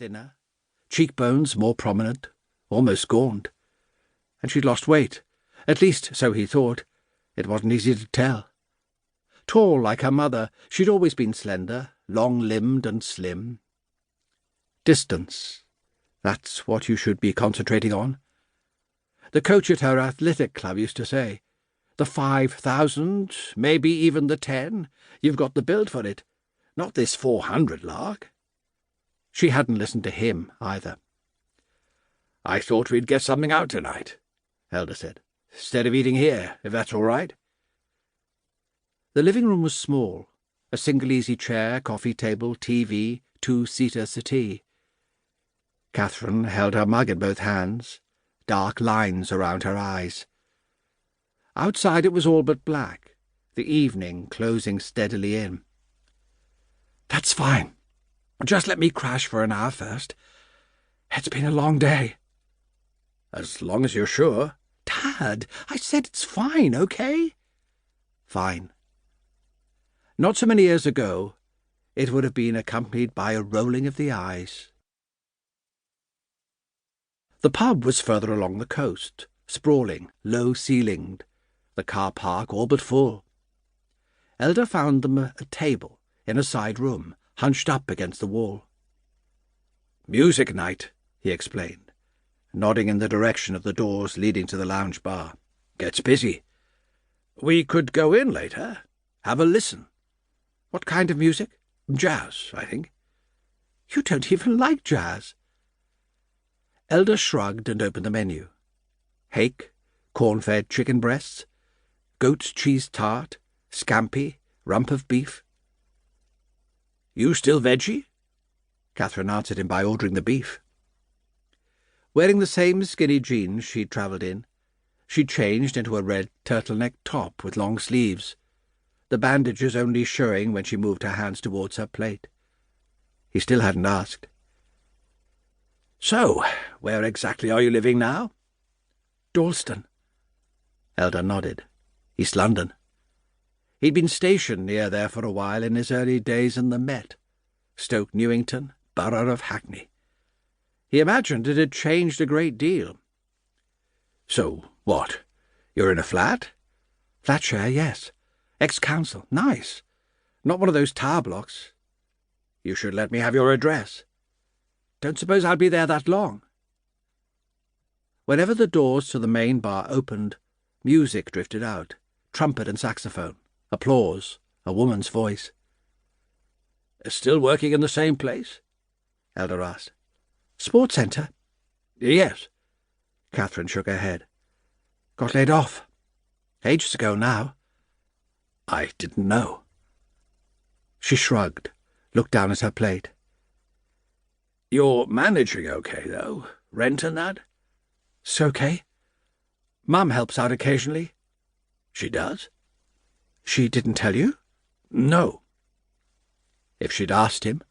thinner, cheekbones more prominent, almost gaunt. And she'd lost weight. At least, so he thought. It wasn't easy to tell. Tall like her mother, she'd always been slender, long-limbed and slim. Distance. That's what you should be concentrating on. The coach at her athletic club used to say, "The 5,000, maybe even the 10, you've got the build for it. Not this 400 lark." She hadn't listened to him, either. "I thought we'd get something out tonight," Elder said, "instead of eating here, if that's all right." The living room was small, a single easy chair, coffee table, TV, two-seater settee. Katherine held her mug in both hands, dark lines around her eyes. Outside it was all but black, the evening closing steadily in. "That's fine. Just let me crash for an hour first. It's been a long day." "As long as you're sure." "Dad, I said it's fine, okay?" "Fine." Not so many years ago, it would have been accompanied by a rolling of the eyes. The pub was further along the coast, sprawling, low-ceilinged, the car park all but full. Elder found them a table in a side room, hunched up against the wall. "Music night," he explained, nodding in the direction of the doors leading to the lounge bar. "Gets busy. We could go in later, have a listen." "What kind of music?" "Jazz, I think." "You don't even like jazz." Elder shrugged and opened the menu. Hake, corn-fed chicken breasts, goat's cheese tart, scampi, rump of beef. "You still veggie?" Katherine answered him by ordering the beef. Wearing the same skinny jeans she'd travelled in, she'd changed into a red turtleneck top with long sleeves, the bandages only showing when she moved her hands towards her plate. He still hadn't asked. "So, where exactly are you living now?" "Dalston." Elder nodded. "East London." He'd been stationed near there for a while in his early days in the Met, Stoke Newington, borough of Hackney. He imagined it had changed a great deal. "So, what? You're in a flat?" "Flat share, yes. Ex-council. Nice. Not one of those tower blocks." "You should let me have your address." "Don't suppose I'll be there that long." Whenever the doors to the main bar opened, music drifted out, trumpet and saxophone, applause, a woman's voice. "Still working in the same place?" Elder asked. "Sports centre?" "Yes." Katherine shook her head. "Got laid off. Ages ago now." "I didn't know." She shrugged, looked down at her plate. "You're managing okay, though? Rent and that?" "It's okay. Mum helps out occasionally." "She does?" "She didn't tell you?" "No." If she'd asked him,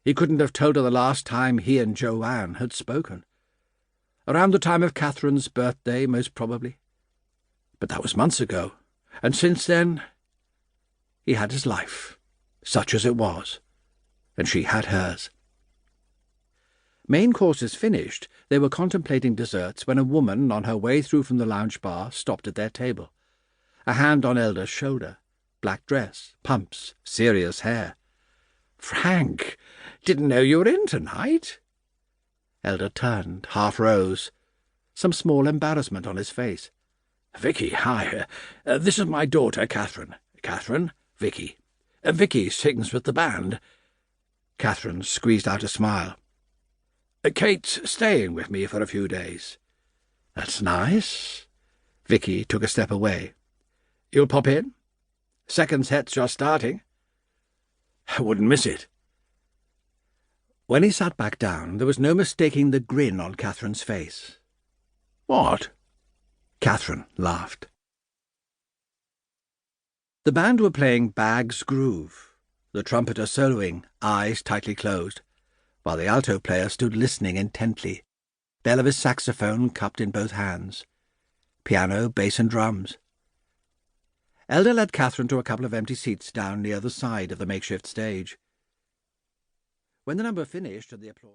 he couldn't have told her the last time he and Joanne had spoken. Around the time of Katherine's birthday, most probably. But that was months ago, and since then he had his life, such as it was, and she had hers. Main courses finished, they were contemplating desserts when a woman on her way through from the lounge bar stopped at their table. A hand on Elder's shoulder, black dress, pumps, serious hair. "Frank, didn't know you were in tonight." Elder turned, half rose, some small embarrassment on his face. "Vicky, hi. This is my daughter, Katherine. Katherine, Vicky. Vicky sings with the band." Katherine squeezed out a smile. "Kate's staying with me for a few days." "That's nice." Vicky took a step away. "You'll pop in? Second set's just starting." "I wouldn't miss it." When he sat back down, there was no mistaking the grin on Katherine's face. "What?" Katherine laughed. The band were playing Bag's Groove, the trumpeter soloing, eyes tightly closed, while the alto player stood listening intently, bell of his saxophone cupped in both hands, piano, bass and drums. Elder led Katherine to a couple of empty seats down near the side of the makeshift stage. When the number finished and the applause